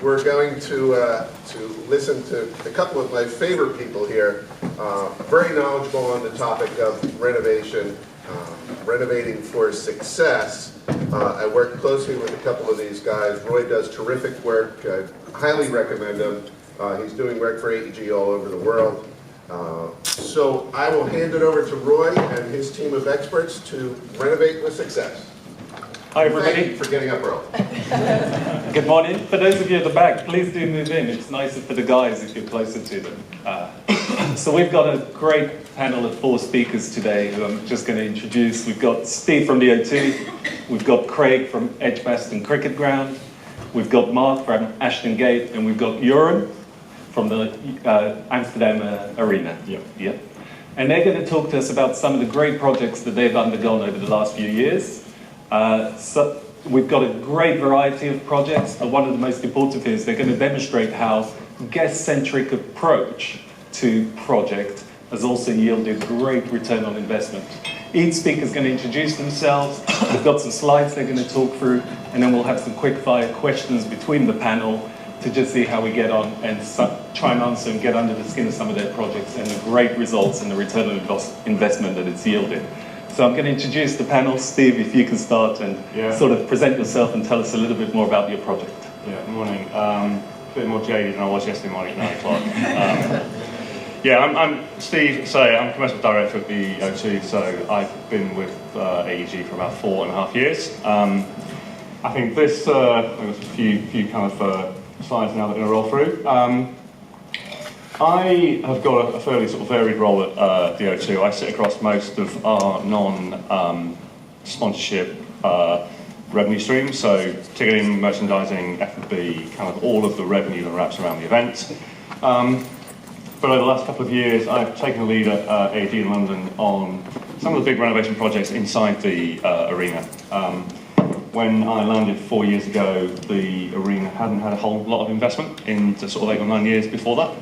we're going to listen to a couple of my favorite people here, very knowledgeable on the topic of renovation, renovating for success. I work closely with a couple of these guys. Roy does terrific work. I highly recommend him. He's doing work for AEG all over the world. So I will hand it over to Roy and his team of experts to renovate with success. Hi everybody. Thank you for getting up early. Good morning. For those of you at the back, please do move in. It's nicer for the guys if you're closer to them. So we've got a great panel of 4 speakers today who I'm just going to introduce. We've got Steve from the O2, we've got Craig from Edgbaston Cricket Ground, we've got Mark from Ashton Gate, and we've got Jeroen from the Amsterdam Arena. Yep. And they're going to talk to us about some of the great projects that they've undergone over the last few years. So we've got a great variety of projects, and one of the most important things, they're going to demonstrate how guest-centric approach to project has also yielded great return on investment. Each speaker is going to introduce themselves. We've got some slides they're going to talk through, and then we'll have some quick-fire questions between the panel to just see how we get on and try and answer and get under the skin of some of their projects and the great results and the return on investment that it's yielded. So I'm going to introduce the panel. Steve, if you can start and sort of present yourself and tell us a little bit more about your project. Yeah, good morning. A bit more jaded than I was yesterday morning at 9 o'clock. I'm Steve, so I'm Commercial Director at the O2, so I've been with AEG for about 4.5 years. I think this, I've got a few kind of slides now that I'm going to roll through. I have got a fairly sort of varied role at the O2. I sit across most of our non-sponsorship revenue streams, so ticketing, merchandising, F&B, kind of all of the revenue that wraps around the event. But over the last couple of years, I've taken a lead at AEG in London on some of the big renovation projects inside the arena. When I landed 4 years ago, the arena hadn't had a whole lot of investment in the sort of 8 or 9 years before that.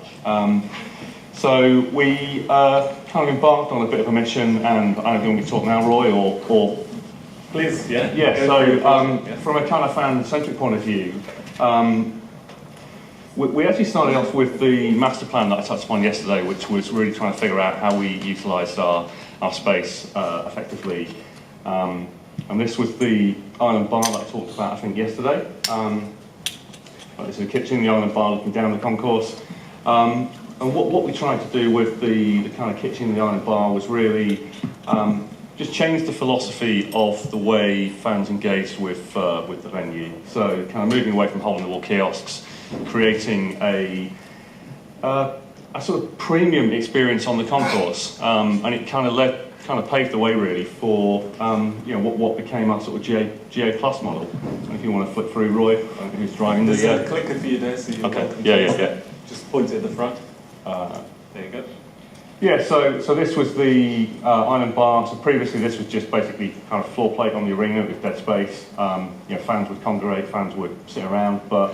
So we kind of embarked on a bit of a mission, and I don't know if you want me to talk now, Roy, or... Please, yeah. Yeah, so from a kind of fan-centric point of view, we actually started off with the master plan that I touched upon yesterday, which was really trying to figure out how we utilised our space effectively. And this was the island bar that I talked about, I think, yesterday. This is the kitchen, the island bar looking down the concourse. And what we tried to do with the kind of kitchen, the island bar, was really just change the philosophy of the way fans engaged with the venue. So kind of moving away from hole-in-the-wall kiosks, creating a sort of premium experience on the concourse. And it kind of paved the way really for what became our sort of GA Plus model. And if you want to flip through, Roy, who's driving There's a clicker for you there, so you're welcome. Yeah. Just point it at the front. There you go. Yeah, so this was the island bar. So previously this was just basically kind of floor plate on the arena with dead space. Fans would congregate, fans would sit around, but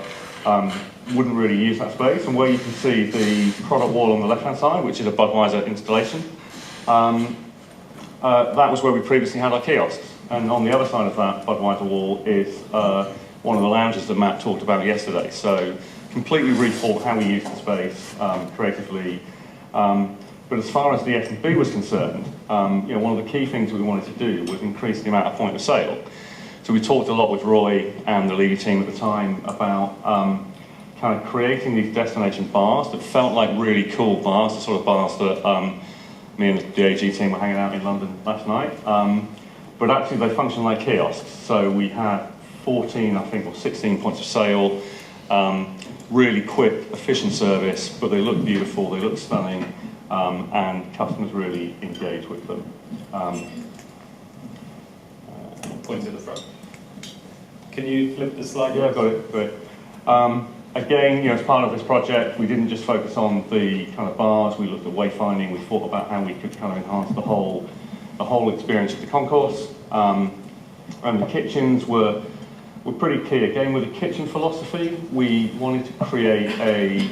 wouldn't really use that space. And where you can see the product wall on the left-hand side, which is a Budweiser installation, that was where we previously had our kiosks. And on the other side of that Budweiser wall is one of the lounges that Matt talked about yesterday. So completely rethought how we use the space creatively. But as far as the F&B was concerned, one of the key things we wanted to do was increase the amount of point of sale. So we talked a lot with Roy and the Levy team at the time about kind of creating these destination bars that felt like really cool bars, the sort of bars that me and the AG team were hanging out in London last night. But actually they function like kiosks. So we had 14, I think, or 16 points of sale, really quick, efficient service, but they look beautiful, they look stunning, and customers really engage with them. Point to the front. Can you flip the slide? Yeah, got it. Again, as part of this project, we didn't just focus on the kind of bars. We looked at wayfinding. We thought about how we could kind of enhance the whole experience of the concourse. And the kitchens were pretty key. Again, with the kitchen philosophy, we wanted to create a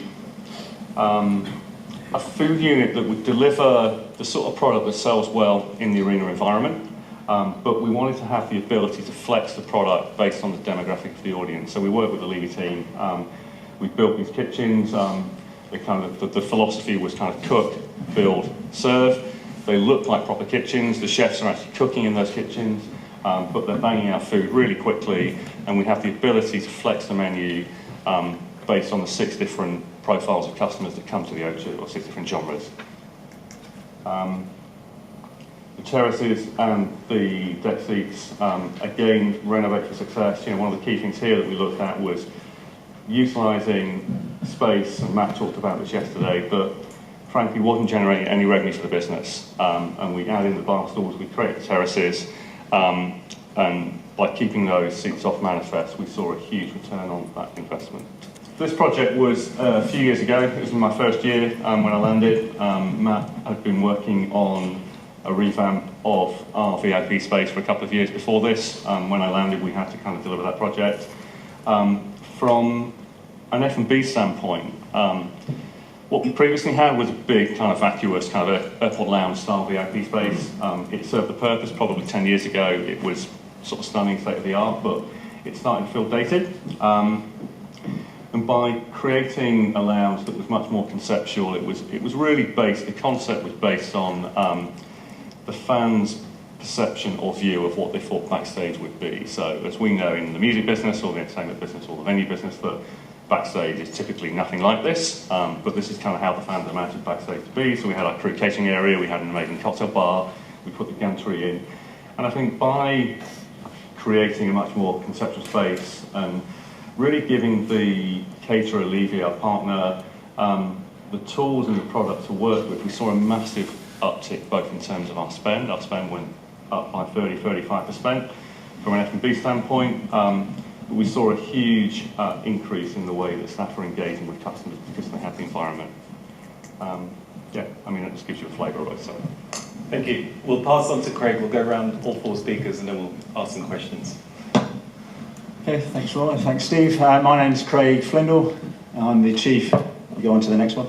food unit that would deliver the sort of product that sells well in the arena environment. But we wanted to have the ability to flex the product based on the demographic of the audience. So we worked with the Levy team. We built these kitchens. The philosophy was kind of cook, build, serve. They look like proper kitchens. The chefs are actually cooking in those kitchens, but they're banging out food really quickly, and we have the ability to flex the menu based on the 6 different profiles of customers that come to the O2, or 6 different genres. The terraces and the deck seats, again, renovate for success. One of the key things here that we looked at was utilising space, and Matt talked about this yesterday, but frankly wasn't generating any revenue for the business. And we add in the bar stools, we create the terraces, and by keeping those seats off manifest, we saw a huge return on that investment. This project was a few years ago. It was my first year when I landed. Matt had been working on a revamp of our VIP space for a couple of years before this. When I landed, we had to kind of deliver that project. From an F&B standpoint, what we previously had was a big kind of vacuous kind of airport lounge style VIP space. It served the purpose probably 10 years ago. It was sort of stunning, state of the art, but it's starting to feel dated. And by creating a lounge that was much more conceptual, it was really based, the concept was based on the fans' perception or view of what they thought backstage would be. So as we know in the music business or the entertainment business or the venue business, that backstage is typically nothing like this, but this is kind of how the fans imagined backstage to be. So we had our crew catering area, we had an amazing cocktail bar, we put the gantry in. And I think by creating a much more conceptual space and really giving the caterer, Levy, our partner, the tools and the product to work with, we saw a massive uptick both in terms of our spend. Our spend went up by 30-35% from an F&B standpoint. But we saw a huge increase in the way that staff are engaging with customers because they have the environment. That just gives you a flavour of it. So. Thank you. We'll pass on to Craig. We'll go around all 4 speakers and then we'll ask some questions. Okay, thanks Roy, thanks Steve. My name is Craig Flindall. I'm the Chief, we'll go on to the next one.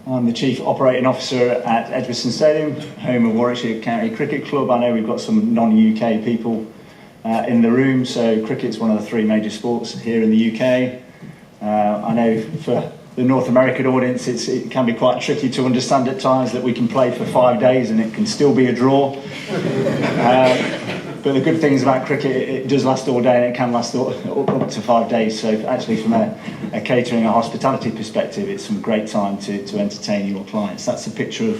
I'm the Chief Operating Officer at Edgbaston Stadium, home of Warwickshire County Cricket Club. I know we've got some non-UK people in the room, so cricket's one of the 3 major sports here in the UK. I know for the North American audience it can be quite tricky to understand at times that we can play for 5 days and it can still be a draw. But the good thing is about cricket, it does last all day and it can last up to 5 days. So actually from a catering and hospitality perspective, it's some great time to entertain your clients. That's a picture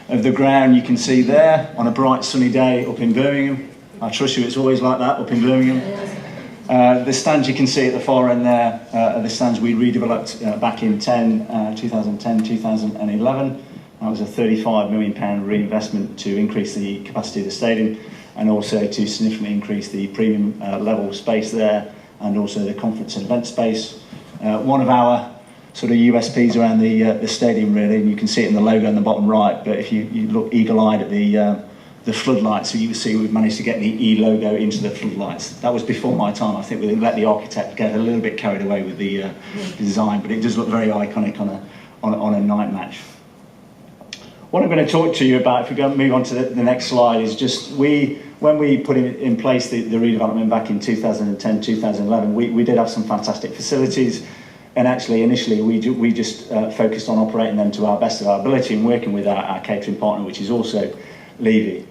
of the ground you can see there on a bright sunny day up in Birmingham. I trust you, it's always like that up in Birmingham. The stands you can see at the far end there are the stands we redeveloped back in 2010, 2011. That was a £35 million reinvestment to increase the capacity of the stadium and also to significantly increase the premium level space there and also the conference and event space. One of our sort of USPs around the stadium really, and you can see it in the logo on the bottom right, but if you look eagle-eyed at the floodlights, so you can see we've managed to get the E logo into the floodlights. That was before my time. I think we let the architect get a little bit carried away with the design, but it does look very iconic on a night match. What I'm going to talk to you about, if we go move on to the next slide, is just when we put in place the redevelopment back in 2010, 2011, we did have some fantastic facilities, and actually initially we just focused on operating them to our best of our ability and working with our catering partner, which is also Levy.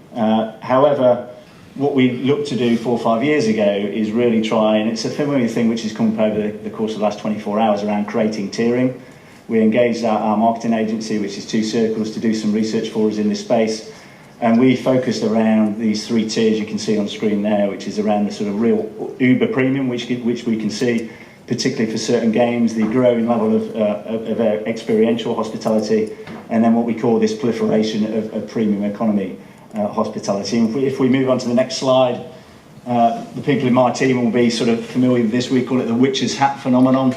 However, what we looked to do 4 or 5 years ago is really try, and it's a familiar thing which has come up over the course of the last 24 hours around creating tiering. We engaged our marketing agency, which is 2 Circles, to do some research for us in this space. And we focused around these 3 tiers you can see on screen there, which is around the sort of real uber premium, which we can see, particularly for certain games, the growing level of experiential hospitality, and then what we call this proliferation of premium economy hospitality. And if we move on to the next slide, the people in my team will be sort of familiar with this. We call it the witch's hat phenomenon,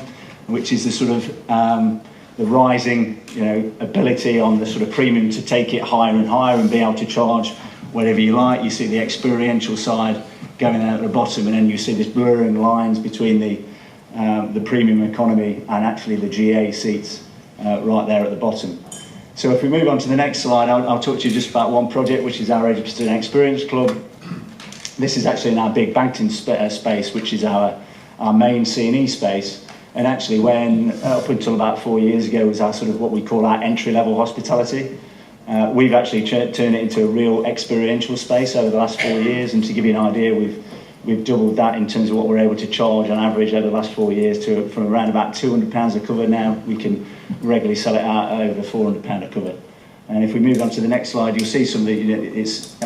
which is the sort of the rising, ability on the sort of premium to take it higher and higher and be able to charge whatever you like. You see the experiential side going out at the bottom, and then you see this blurring lines between the premium economy and actually the GA seats right there at the bottom. So if we move on to the next slide, I'll talk to you just about one project, which is our Edgbaston Experience Club. This is actually in our big Bankton space, which is our main C&E space. And actually, when up until about 4 years ago was our sort of what we call our entry-level hospitality, we've actually turned it into a real experiential space over the last 4 years. And to give you an idea, we've doubled that in terms of what we're able to charge on average over the last 4 years, from around about £200 a cover now. We can regularly sell it out at over £400 a cover. And if we move on to the next slide, you'll see some of the, it's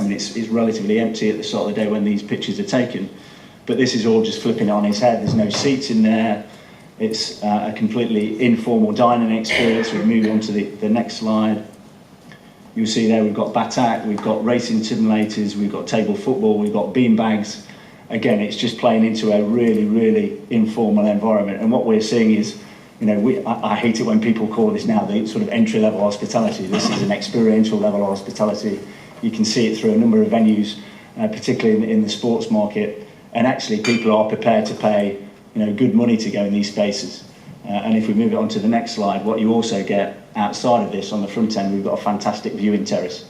relatively empty at the start of the day when these pictures are taken. But this is all just flipping it on its head. There's no seats in there. It's a completely informal dining experience. We move on to the next slide. You'll see there we've got batak, we've got racing simulators, we've got table football, we've got bean bags. Again, it's just playing into a really, really informal environment. And what we're seeing is, I hate it when people call this now the sort of entry-level hospitality. This is an experiential level of hospitality. You can see it through a number of venues, particularly in the sports market. And actually, people are prepared to pay, good money to go in these spaces. And if we move it on to the next slide, what you also get outside of this on the front end, we've got a fantastic viewing terrace.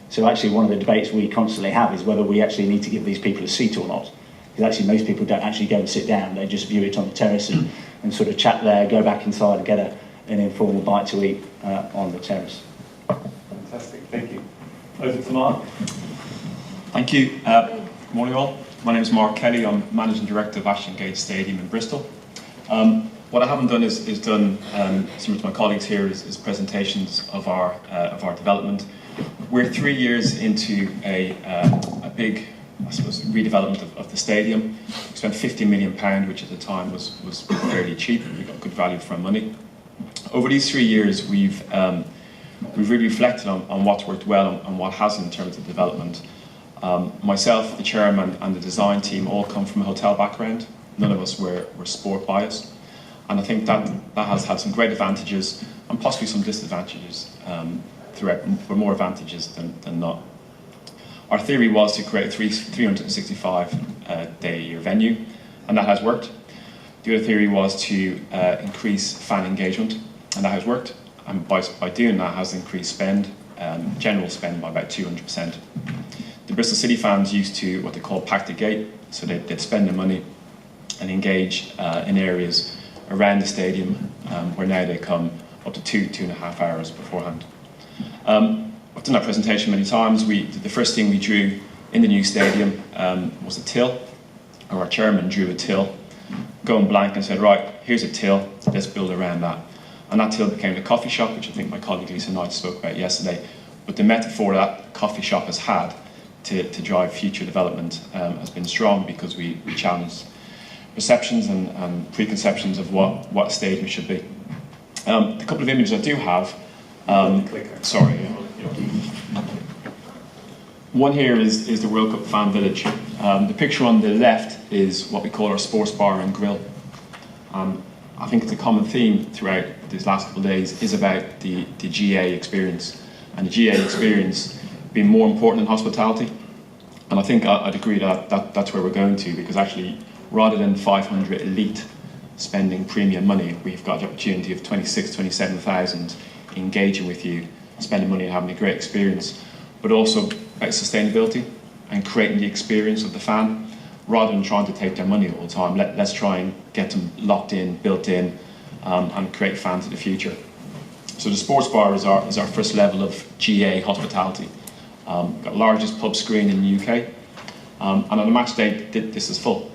So actually, one of the debates we constantly have is whether we actually need to give these people a seat or not. Because actually, most people don't actually go and sit down. They just view it on the terrace and sort of chat there, go back inside and get an informal bite to eat on the terrace. Fantastic, thank you. Over to Mark. Thank you. Good morning all. My name is Mark Kelly. I'm Managing Director of Ashton Gate Stadium in Bristol. What I haven't done is done, similar to my colleagues here, is presentations of our development. We're 3 years into a big, I suppose, redevelopment of the stadium. We spent £50 million, which at the time was fairly cheap. We got good value for our money. Over these 3 years, we've really reflected on what's worked well and what hasn't in terms of development. Myself, the chairman, and the design team all come from a hotel background. None of us were sport biased. And I think that has had some great advantages and possibly some disadvantages throughout, for more advantages than not. Our theory was to create a 365-day-a-year venue, and that has worked. The other theory was to increase fan engagement, and that has worked. And by doing that has increased spend, general spend by about 200%. The Bristol City fans used to what they call pack the gate, so they'd spend their money and engage in areas around the stadium, where now they come up to 2.5 hours beforehand. I've done that presentation many times. The first thing we drew in the new stadium was a till, or our chairman drew a till, going blank and said, right, here's a till, let's build around that. And that till became the coffee shop, which I think my colleague Lisa Knight spoke about yesterday. But the metaphor that coffee shop has had to drive future development has been strong, because we challenged perceptions and preconceptions of what a stadium should be. The couple of images I do have, sorry. One here is the World Cup fan village. The picture on the left is what we call our sports bar and grill. I think it's a common theme throughout these last couple of days is about the GA experience, and the GA experience being more important than hospitality. And I think I'd agree that's where we're going to, because actually, rather than 500 elite spending premium money, we've got the opportunity of 27,000 engaging with you, spending money and having a great experience, but also about sustainability and creating the experience of the fan, rather than trying to take their money all the time. Let's try and get them locked in, built in, and create fans of the future. So the sports bar is our first level of GA hospitality. Got the largest pub screen in the UK, and on a match day, this is full.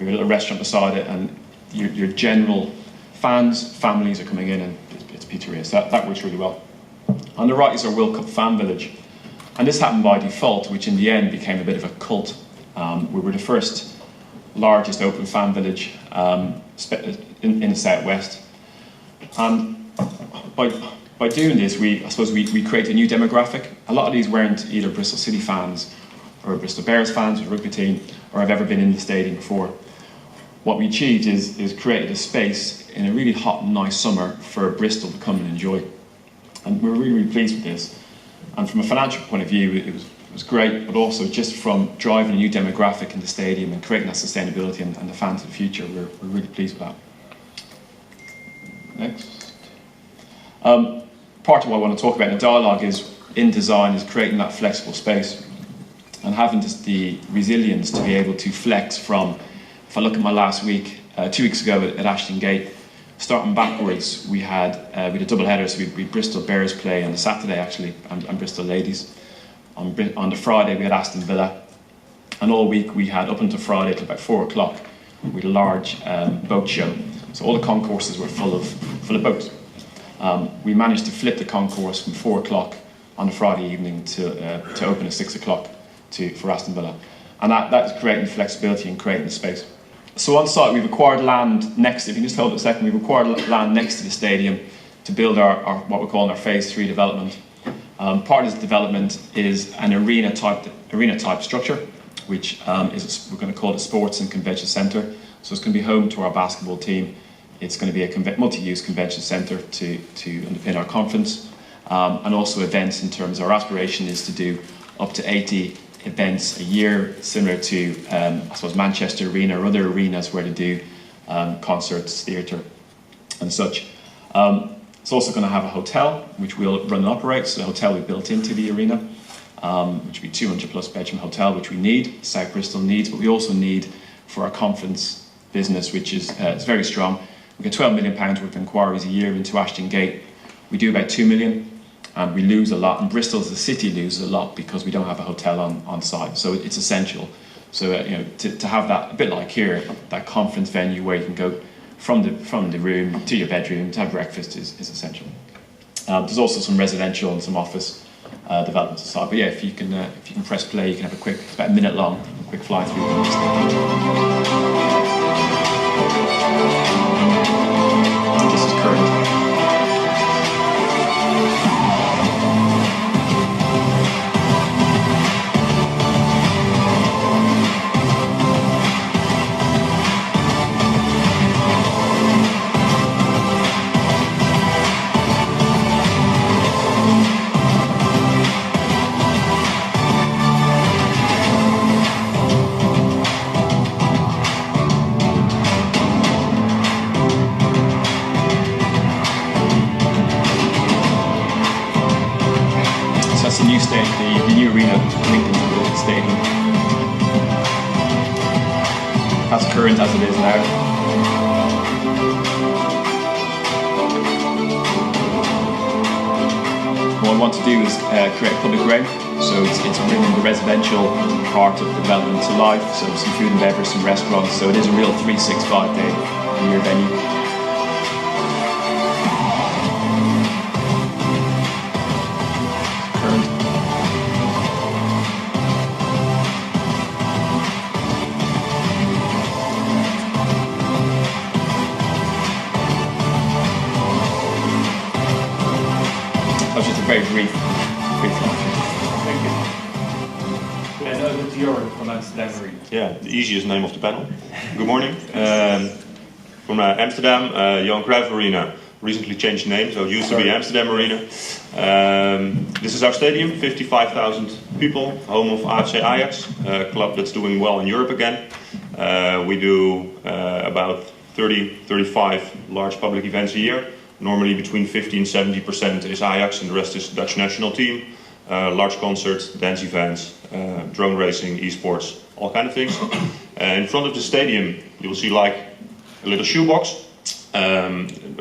We have a little restaurant beside it, and your general fans, families are coming in, and it's pizzeria, so that works really well. On the right is our World Cup fan village, and this happened by default, which in the end became a bit of a cult. We were the first largest open fan village in the southwest, and by doing this, I suppose we create a new demographic. A lot of these weren't either Bristol City fans or Bristol Bears fans or rugby team, or have ever been in the stadium before. What we achieved is created a space in a really hot and nice summer for Bristol to come and enjoy. And we're really, really pleased with this. And from a financial point of view, it was great, but also just from driving a new demographic in the stadium and creating that sustainability and the fans of the future, we're really pleased with that. Next. Part of what I want to talk about in the dialogue is, in design, is creating that flexible space and having the resilience to be able to flex from, if I look at my last week, 2 weeks ago at Ashton Gate, Starting backwards, we had a double header, so we Bristol Bears play on the Saturday actually, and Bristol Ladies. On the Friday we had Aston Villa, and all week we had up until Friday till about 4 o'clock. We had a large boat show, so all the concourses were full of boats. We managed to flip the concourse from 4 o'clock on the Friday evening to open at 6 o'clock for Aston Villa, and that is creating flexibility and creating the space. So on site we've acquired land next. If you just hold it a second, we've acquired land next to the stadium to build our what we're calling our phase 3 development. Part of this development is an arena type structure, which we're going to call it Sports and Convention Centre. So it's going to be home to our basketball team. It's going to be a multi-use convention centre to underpin our conference, and also events. In terms of our aspiration is to do up to 80 events a year, similar to I suppose Manchester Arena or other arenas where they do concerts, theatre and such. It's also going to have a hotel which we'll run and operate, so the hotel we built into the arena, which will be 200 plus bedroom hotel, which we need, South Bristol needs, but we also need for our conference business, which is it's very strong. We get £12 million worth of inquiries a year into Ashton Gate. We do about 2 million. And we lose a lot, and Bristol as a city loses a lot because we don't have a hotel on site, so it's essential. So to have that, a bit like here, that conference venue where you can go from the room to your bedroom to have breakfast is essential. There's also some residential and some office developments aside. But yeah, if you can press play, you can have it's about a minute long, a quick fly through. This is current. The new arena linked into the stadium. That's current as it is now. What I want to do is create a public realm, so it's bringing the residential part of the development to life, so some food and beverage, some restaurants, so it is a real 365 day a year venue. Very brief launch. Thank you. And over to Jeroen from Amsterdam Arena. Yeah, the easiest name of the panel. Good morning. From Amsterdam, Johan Cruijff Arena. Recently changed name, so it used to be Amsterdam Arena. This is our stadium, 55,000 people, home of AFC Ajax, a club that's doing well in Europe again. We do about 35 large public events a year. Normally between 50 and 70% is Ajax and the rest is Dutch national team. Large concerts, dance events, drone racing, esports, all kind of things. In front of the stadium you will see like a little shoebox.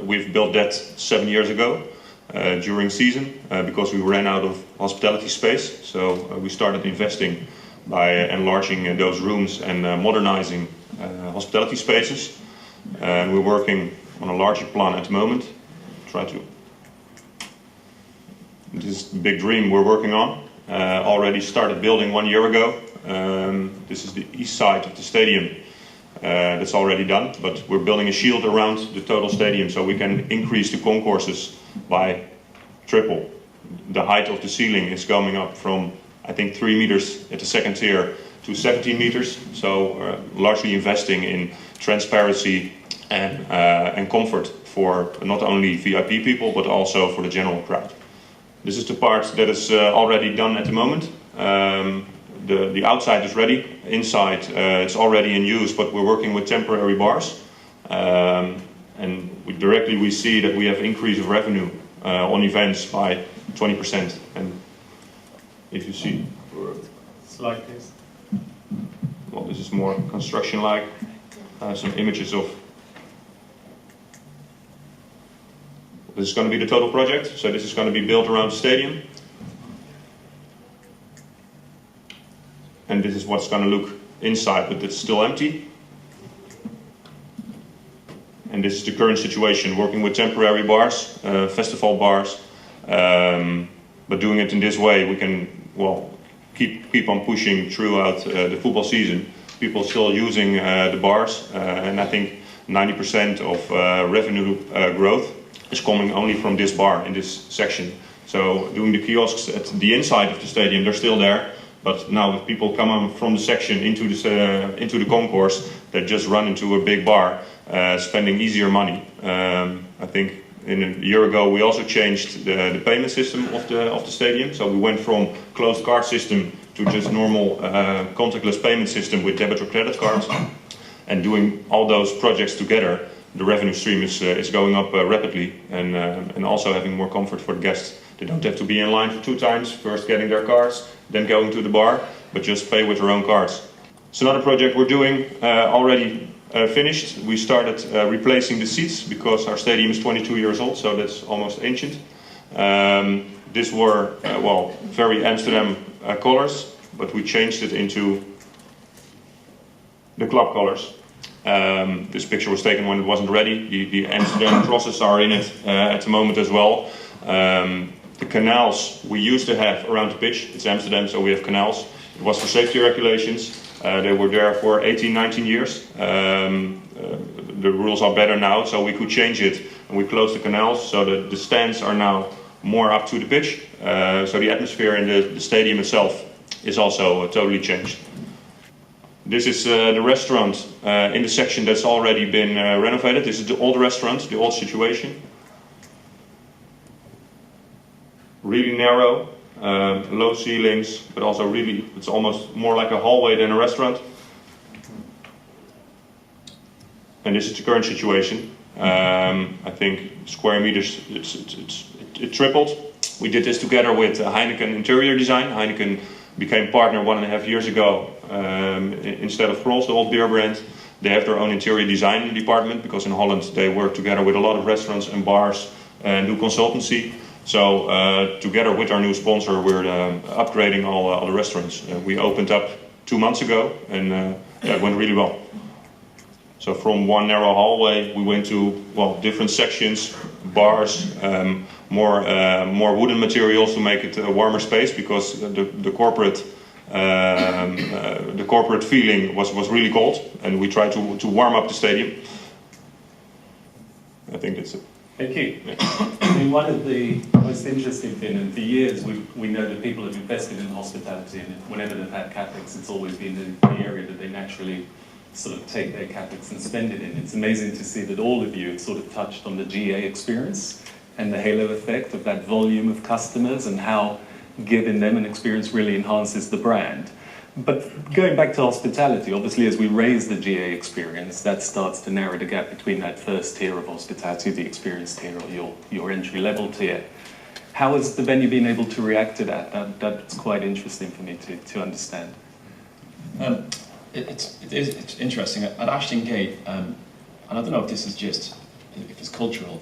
We've built that 7 years ago during season because we ran out of hospitality space. So we started investing by enlarging those rooms and modernizing hospitality spaces. And we're working on a larger plan at the moment. This is the big dream we're working on. Already started building 1 year ago. This is the east side of the stadium. That's already done, but we're building a shield around the total stadium so we can increase the concourses by triple. The height of the ceiling is going up from, I think, 3 meters at the second tier to 17 meters. So largely investing in transparency and comfort for not only VIP people, but also for the general crowd. This is the part that is already done at the moment. The outside is ready. Inside, it's already in use, but we're working with temporary bars. And we see that we have increase of revenue on events by 20%. And if you see, slide please. Well, this is more construction-like. Some images of This is going to be the total project, so this is going to be built around the stadium. And this is what's going to look inside, but it's still empty. And this is the current situation, working with temporary bars, festival bars. But doing it in this way, we can, well, keep on pushing throughout the football season. People still using the bars, and I think 90% of revenue growth is coming only from this bar in this section. So doing the kiosks at the inside of the stadium, they're still there. But now if people come on from the section into the concourse, they just run into a big bar, spending easier money. I think a year ago we also changed the payment system of the stadium. So we went from closed card system to just normal contactless payment system with debit or credit cards. And doing all those projects together, the revenue stream is going up rapidly, and also having more comfort for the guests. They don't have to be in line for 2 times, first getting their cards, then going to the bar, but just pay with their own cards. It's another project we're doing, already finished. We started replacing the seats because our stadium is 22 years old, so that's almost ancient. These were, well, very Amsterdam colors, but we changed it into the club colors. This picture was taken when it wasn't ready. The Amsterdam crosses are in it at the moment as well. The canals we used to have around the pitch, it's Amsterdam, so we have canals. It was for safety regulations. They were there for 18, 19 years. The rules are better now, so we could change it. And we closed the canals, so that the stands are now more up to the pitch. So the atmosphere in the stadium itself is also totally changed. This is the restaurant in the section that's already been renovated. This is the old restaurant, the old situation. Really narrow, low ceilings, but also really, it's almost more like a hallway than a restaurant. And this is the current situation. I think square meters, it tripled. We did this together with Heineken Interior Design. Heineken became partner 1.5 years ago. Instead of Krols, the old beer brand, they have their own interior design department, because in Holland they work together with a lot of restaurants and bars and do consultancy. So together with our new sponsor, we're upgrading all the restaurants. We opened up 2 months ago, and it went really well. So from one narrow hallway, we went to, well, different sections, bars, more wooden materials to make it a warmer space, because the corporate feeling was really cold, and we tried to warm up the stadium. I think that's it. Thank you. I mean, one of the most interesting things, and for years we know that people have invested in hospitality, and whenever they've had capex, it's always been the area that they naturally sort of take their capex and spend it in. It's amazing to see that all of you have sort of touched on the GA experience and the halo effect of that volume of customers and how giving them an experience really enhances the brand. But going back to hospitality, obviously as we raise the GA experience, that starts to narrow the gap between that first tier of hospitality, the experienced tier, or your entry-level tier. How has the venue been able to react to that? That's quite interesting for me to understand. It's interesting. At Ashton Gate, and I don't know if this is just, if it's cultural,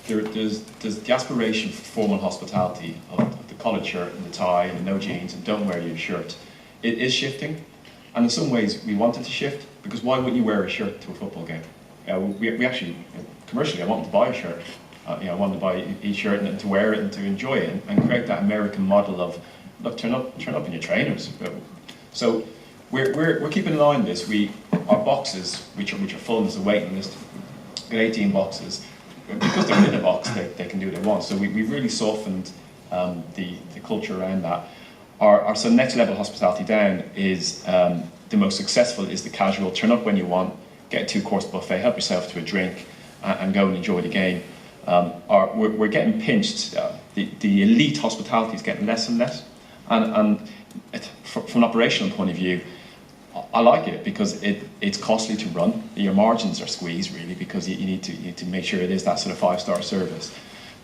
there's the aspiration for formal hospitality of the collared shirt and the tie and the no jeans and don't wear your shirt. It is shifting, and in some ways we want it to shift, because why wouldn't you wear a shirt to a football game? We actually, commercially, I want to buy a shirt. I want to buy each shirt and to wear it and to enjoy it, and create that American model of, look, turn up in your trainers. So we're keeping an eye on this. Our boxes, which are full, and there's a waiting list, got 18 boxes. Because they're in a box, they can do what they want. So we've really softened the culture around that. Our sort of next level hospitality down is the most successful is the casual, turn up when you want, get a 2-course buffet, help yourself to a drink, and go and enjoy the game. We're getting pinched. The elite hospitality is getting less and less, and from an operational point of view, I like it because it's costly to run. Your margins are squeezed really, because you need to make sure it is that sort of 5-star service,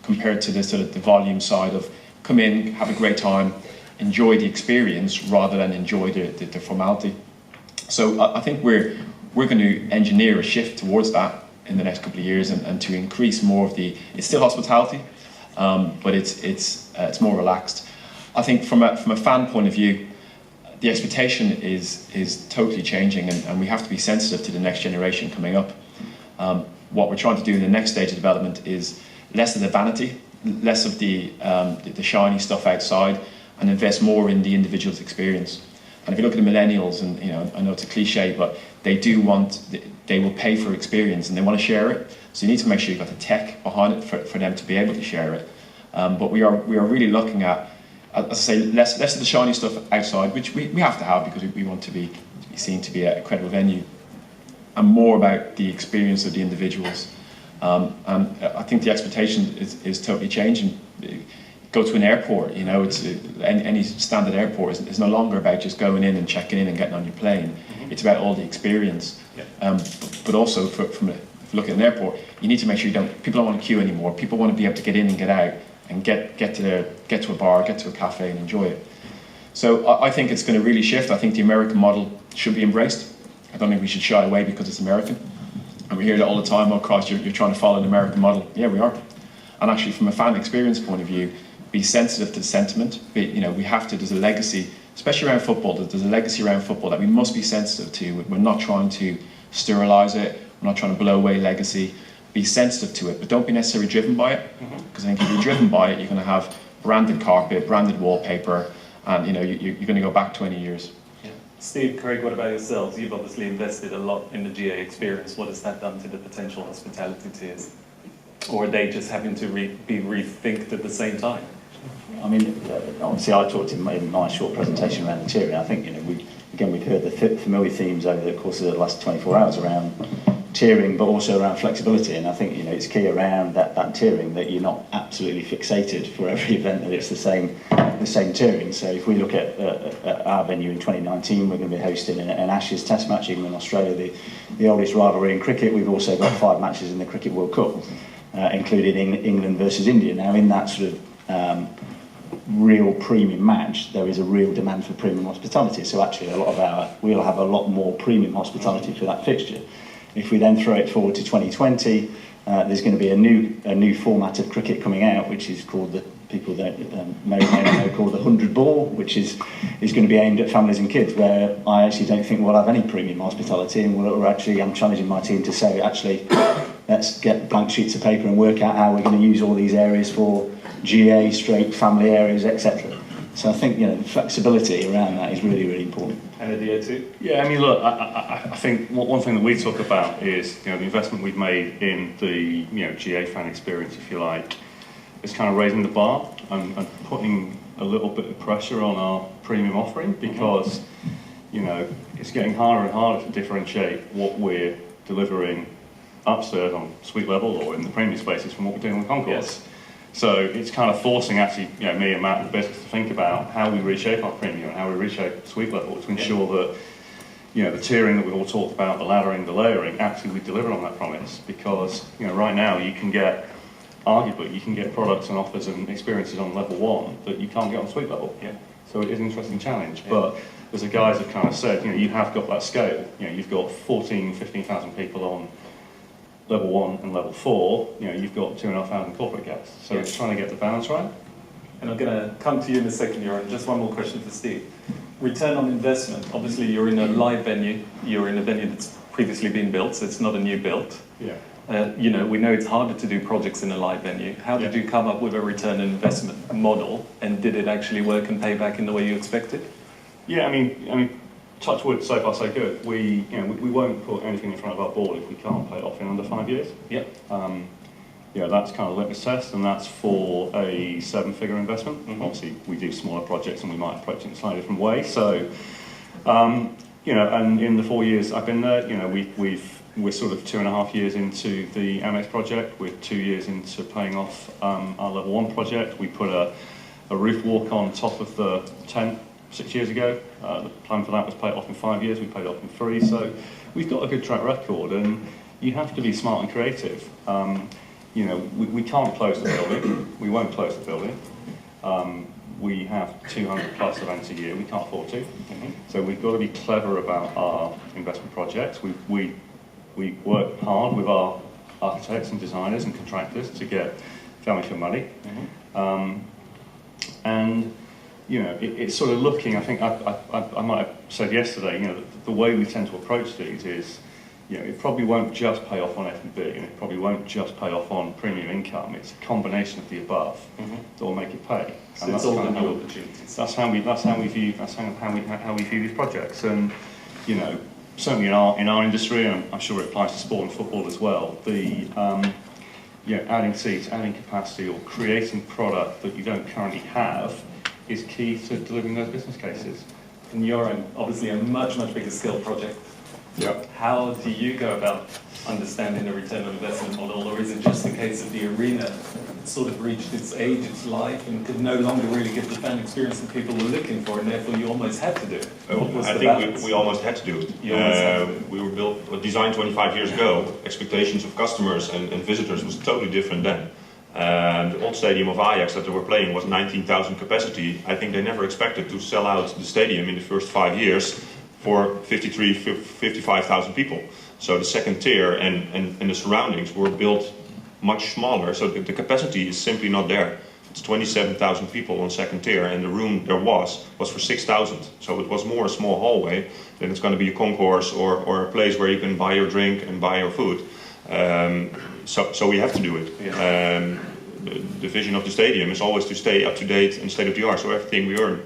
compared to the sort of the volume side of come in, have a great time, enjoy the experience rather than enjoy the formality. So I think we're going to engineer a shift towards that, in the next couple of years, and to increase more of the, it's still hospitality, but it's more relaxed. I think from a fan point of view, the expectation is totally changing, and we have to be sensitive to the next generation coming up. What we're trying to do in the next stage of development is less of the vanity, less of the shiny stuff outside, and invest more in the individual's experience. And if you look at the millennials, and I know it's a cliche, but they will pay for experience and they want to share it. So you need to make sure you've got the tech behind it for them to be able to share it. But we are really looking at, as I say, less of the shiny stuff outside, which we have to have because we want to be seen to be a credible venue, and more about the experience of the individuals. And I think the expectation is totally changing. Go to an airport, it's any standard airport is no longer about just going in and checking in and getting on your plane. It's about all the experience. But also, if you look at an airport, you need to make sure people don't want to queue anymore. People want to be able to get in and get out and get to a bar, get to a cafe and enjoy it. So I think it's going to really shift. I think the American model should be embraced. I don't think we should shy away because it's American. And we hear that all the time, oh Christ, you're trying to follow an American model. Yeah, we are. And actually, from a fan experience point of view, be sensitive to the sentiment. We have to, there's a legacy, especially around football, there's a legacy around football that we must be sensitive to. We're not trying to sterilise it, we're not trying to blow away legacy. Be sensitive to it, but don't be necessarily driven by it. Because I think if you're driven by it, you're going to have branded carpet, branded wallpaper, and you're going to go back 20 years. Yeah. Steve, Craig, what about yourselves? You've obviously invested a lot in the GA experience. What has that done to the potential hospitality tiers? Or are they just having to be rethinked at the same time? I mean, obviously I talked in my short presentation around the tiering. I think, we've heard the familiar themes over the course of the last 24 hours around tiering, but also around flexibility. And I think, it's key around that tiering that you're not absolutely fixated for every event that it's the same tiering. So if we look at our venue in 2019, we're going to be hosting an Ashes Test match, even in Australia, the oldest rivalry in cricket. We've also got 5 matches in the Cricket World Cup, including England versus India. Now, in that sort of real premium match, there is a real demand for premium hospitality. So actually, we'll have a lot more premium hospitality for that fixture. If we then throw it forward to 2020, there's going to be a new format of cricket coming out, which is called the people that may know called the 100 ball, which is going to be aimed at families and kids. Where I actually don't think we'll have any premium hospitality, and I'm challenging my team to say actually, let's get blank sheets of paper and work out how we're going to use all these areas for GA, straight family areas, etc. So I think the flexibility around that is really, really important. And idea too? Yeah, I mean, look, I think one thing that we talk about is the investment we've made in the GA fan experience, if you like, is kind of raising the bar and putting a little bit of pressure on our premium offering, because it's getting harder and harder to differentiate what we're delivering upstairs on suite level or in the premium spaces from what we're doing on concourse. Yes. So it's kind of forcing actually, me and Matt in the business to think about how we reshape our premium and how we reshape suite level to ensure that, the tiering that we've all talked about, the laddering, the layering, actually we deliver on that promise. Because, right now arguably you can get products and offers and experiences on level 1 that you can't get on suite level. Yeah. So it is an interesting challenge. Yeah. But as the guys have kind of said, you have got that scale. You've got 15,000 people on level 1 and level 4, you've got 2,500 corporate guests. So it's trying to get the balance right. And I'm going to come to you in a second, Jeroen. Just one more question for Steve. Return on investment. Obviously, you're in a live venue. You're in a venue that's previously been built, so it's not a new build. Yeah. We know it's harder to do projects in a live venue. How did you come up with a return on investment model, and did it actually work and pay back in the way you expected? Yeah, I mean, touch wood, so far so good. We won't put anything in front of our board if we can't pay it off in under 5 years. Yep. That's kind of a litmus test, and that's for a 7-figure investment. Mm-hmm. Obviously, we do smaller projects, and we might approach it in a slightly different way. So, and in the 4 years I've been there, we're sort of 2.5 years into the Amex project. We're 2 years into paying off our level 1 project. We put a roof walk on top of the tent 6 years ago. The plan for that was pay it off in 5 years. We paid it off in 3. So we've got a good track record, and you have to be smart and creative. We can't close the building. We won't close the building. We have 200 plus events a year. We can't afford to. Mm-hmm. So we've got to be clever about our investment projects. We work hard with our architects and designers and contractors to get value for money. And you know, it's sort of looking, I think I might have said yesterday, you know, the way we tend to approach these is, you know, it probably won't just pay off on F&B, and it probably won't just pay off on premium income. It's a combination of the above that will make it pay. So and it's that's all kind the of new opportunities. that's how we view these projects. And you know, certainly in our industry, and I'm sure it applies to sport and football as well. The adding seats, adding capacity, or creating product that you don't currently have is key to delivering those business cases. And Jeroen, obviously a much bigger scale project. Yep. How do you go about understanding the return on investment model, or is it just a case of the arena sort of reached its age, its life, and could no longer really give the fan experience that people were looking for, and therefore you almost had to do it? I think we almost had to do it. We were designed 25 years ago. Expectations of customers and visitors was totally different then. The old stadium of Ajax that they were playing was 19,000 capacity. I think they never expected to sell out the stadium in the first 5 years for 55,000 people. So the second tier and the surroundings were built much smaller, so the capacity is simply not there. It's 27,000 people on second tier, and the room there was for 6,000. So it was more a small hallway than it's going to be a concourse or a place where you can buy your drink and buy your food. So we have to do it. Yeah. The vision of the stadium is always to stay up to date and state of the art. So everything we earn,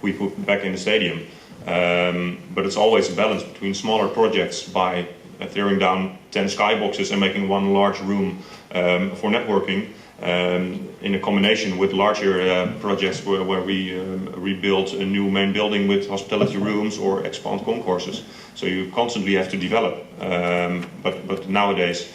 we put back in the stadium. But it's always a balance between smaller projects by tearing down 10 skyboxes and making one large room for networking, in a combination with larger projects where we rebuild a new main building with hospitality rooms or expand concourses. So you constantly have to develop. But nowadays,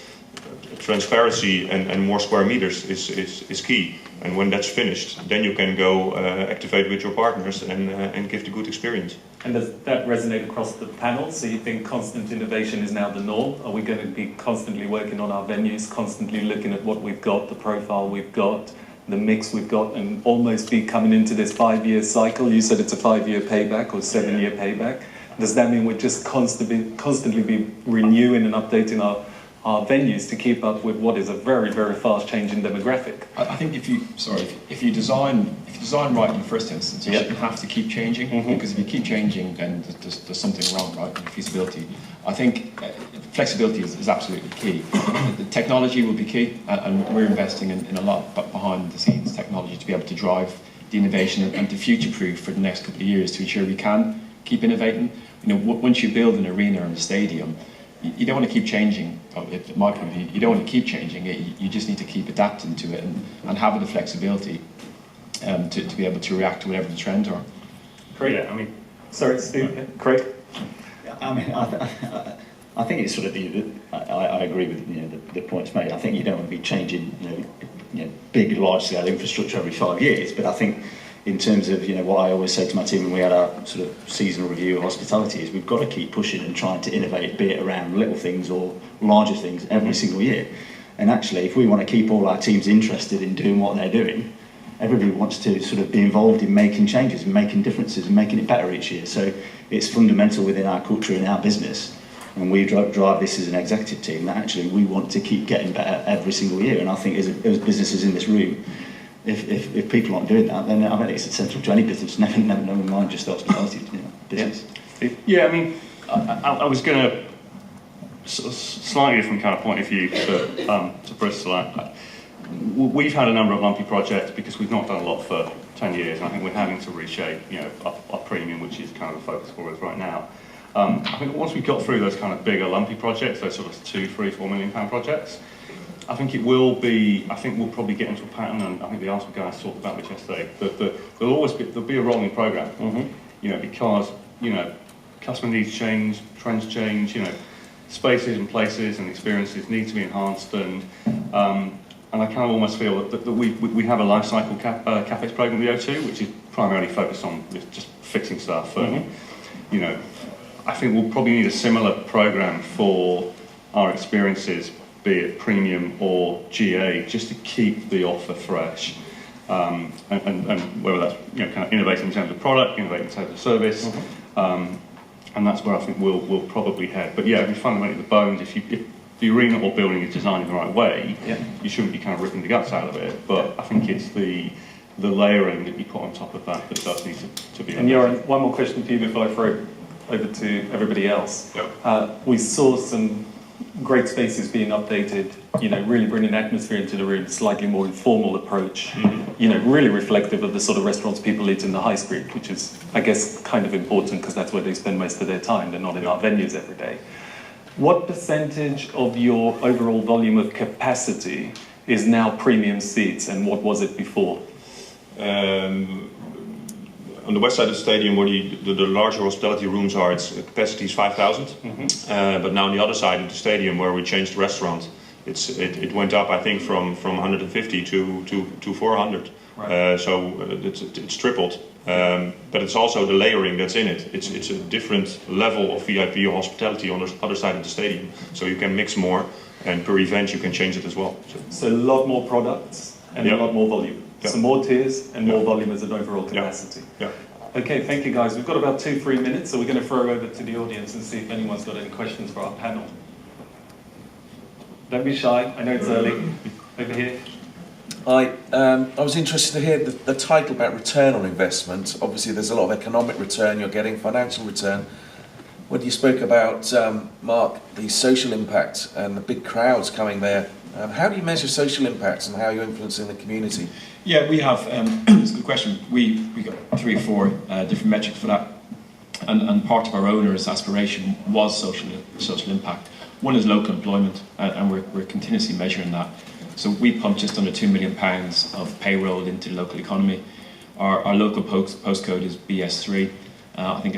transparency and more square meters is key. And when that's finished, then you can go activate with your partners and give the good experience. And does that resonate across the panel? So you think constant innovation is now the norm? Are we going to be constantly working on our venues, constantly looking at what we've got, the profile we've got, the mix we've got, and almost be coming into this 5-year cycle? You said it's a 5-year payback or 7-year payback. Does that mean we're just constantly be renewing and updating our venues to keep up with what is a very fast changing demographic? I think if you design right in the first instance, you shouldn't have to keep changing, because if you keep changing, then there's something wrong, right, in feasibility. I think flexibility is absolutely key. The technology will be key, and we're investing in a lot behind the scenes technology to be able to drive the innovation and to future-proof for the next couple of years to ensure we can keep innovating. You know, once you build an arena or a stadium, you don't want to keep changing. In my point of view, you don't want to keep changing it. You just need to keep adapting to it and having the flexibility to be able to react to whatever the trends are. Craig, Yeah, I mean, sorry, Steve. Craig. I mean, I think it's sort of I agree with the points made. I think you don't want to be changing big, large-scale infrastructure every 5 years, but I think in terms of what I always say to my team when we had our sort of seasonal review of hospitality is we've got to keep pushing and trying to innovate, be it around little things or larger things every single year. And actually, if we want to keep all our teams interested in doing what they're doing, everybody wants to sort of be involved in making changes and making differences and making it better each year. So it's fundamental within our culture and our business. And we drive this as an executive team that actually we want to keep getting better every single year. And I think as businesses in this room, if people aren't doing that, then I think it's essential to any business. Never mind just the hospitality business. Yeah, I mean, I was going to slightly different kind of point of view to Bristol. We've had a number of lumpy projects because we've not done a lot for 10 years, and I think we're having to reshape, our premium, which is kind of the focus for us right now. I think once we got through those kind of bigger lumpy projects, those sort of £2, £3, £4 million projects, I think we'll probably get into a pattern, and I think the Iersel guys talked about this yesterday, that there'll be a rolling programme, because, customer needs change, trends change, spaces and places and experiences need to be enhanced, and I kind of almost feel that we have a life cycle CapEx programme with the O2, which is primarily focused on just fixing stuff, and, I think we'll probably need a similar programme for our experiences, be it premium or GA, just to keep the offer fresh, and whether that's kind of innovating in terms of product, innovating in terms of service, and that's where I think we'll probably head. But yeah, fundamentally the bones. If the arena or building is designed in the right way, Yeah. you shouldn't be kind of ripping the guts out of it. But I think it's the layering that you put on top of that that does need to be. And Jeroen, one more question for you before I throw it over to everybody else. Yeah. We saw some great spaces being updated, really bringing atmosphere into the room, slightly more informal approach, really reflective of the sort of restaurants people eat in the high street, which is, I guess, kind of important because that's where they spend most of their time. They're not in our venues every day. What percentage of your overall volume of capacity is now premium seats, and what was it before? On the west side of the stadium, where the larger hospitality rooms are, its capacity is 5,000. But now on the other side of the stadium, where we changed the restaurant, it went up, I think, from 150 to 400. Right. So it's tripled. But it's also the layering that's in it. It's a different level of VIP or hospitality on the other side of the stadium. So you can mix more, and per event you can change it as well. So a lot more products and a lot more volume. Yeah. So more tiers and more volume as an overall capacity. Yeah. Okay, thank you guys. We've got about 2-3 minutes, so we're going to throw over to the audience and see if anyone's got any questions for our panel. Don't be shy, I know it's early. Over here. I was interested to hear the title about return on investment. Obviously there's a lot of economic return you're getting, financial return. When you spoke about, Mark, the social impact and the big crowds coming there, how do you measure social impacts and how are you influencing the community? Yeah, we have, it's a good question. We got 3 or 4 different metrics for that. And part of our owner's aspiration was social impact. One is local employment, and we're continuously measuring that. So we pump just under £2 million of payroll into the local economy. Our local postcode is BS3. I think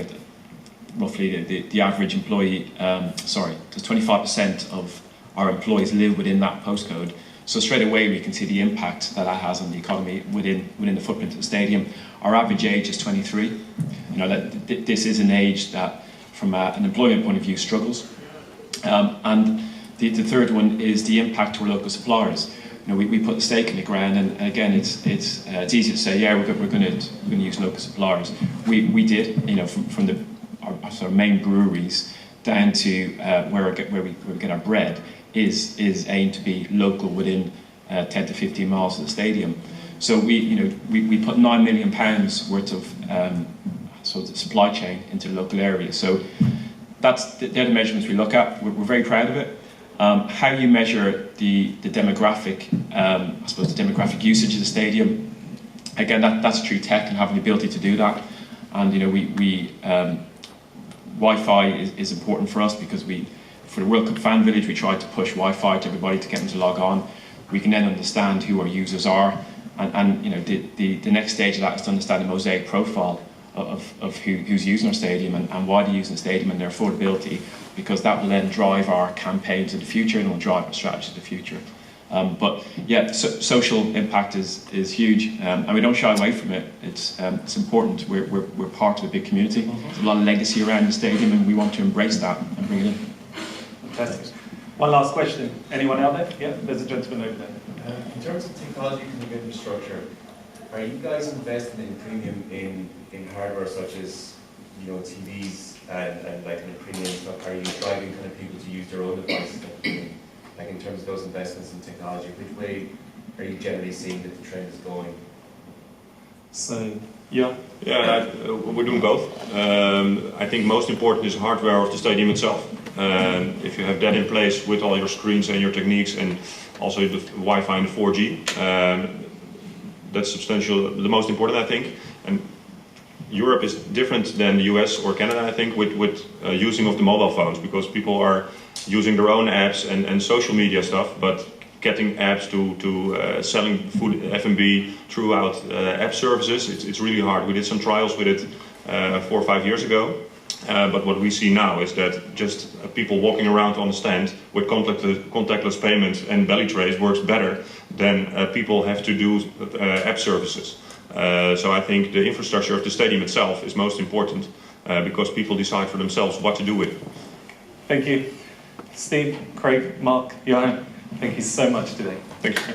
roughly the average employee, there's 25% of our employees live within that postcode. So straight away we can see the impact that has on the economy within the footprint of the stadium. Our average age is 23. This is an age that, from an employment point of view, struggles. And the third one is the impact to our local suppliers. We put the stake in the ground, and again, it's easy to say, yeah, we're going to use local suppliers. We did, from our sort of main breweries down to where we get our bread is aimed to be local within 10 to 15 miles of the stadium. So we put £9 million worth of sort of supply chain into the local area. So they're the measurements we look at. We're very proud of it. How you measure the demographic, I suppose the demographic usage of the stadium, again, that's through tech and having the ability to do that. And Wi-Fi is important for us because for the World Cup Fan Village, we tried to push Wi-Fi to everybody to get them to log on. We can then understand who our users are, and the next stage of that is to understand the mosaic profile of who's using our stadium and why they're using the stadium and their affordability, because that will then drive our campaigns in the future and will drive our strategy in the future. But yeah, social impact is huge, and we don't shy away from it. It's important. We're part of a big community. There's a lot of legacy around the stadium, and we want to embrace that and bring it in. Fantastic. One last question. Anyone out there? Yeah, there's a gentleman over there. In terms of technology and infrastructure, are you guys investing in premium in hardware such as TVs and like premium stuff? Are you driving kind of people to use their own devices? Like in terms of those investments in technology, which way are you generally seeing that the trend is going? So, yeah. Yeah, we're doing both. I think most important is hardware of the stadium itself. If you have that in place with all your screens and your techniques and also the Wi-Fi and the 4G, that's substantial, the most important, I think. And Europe is different than the US or Canada, I think, with using of the mobile phones, because people are using their own apps and social media stuff, but getting apps to selling food F&B throughout app services, it's really hard. We did some trials with it 4 or 5 years ago, but what we see now is that just people walking around on the stand with contactless payments and belly trays works better than people have to do app services. So I think the infrastructure of the stadium itself is most important because people decide for themselves what to do with it. Thank you. Steve, Craig, Mark, Johan, thank you so much today. Thank you.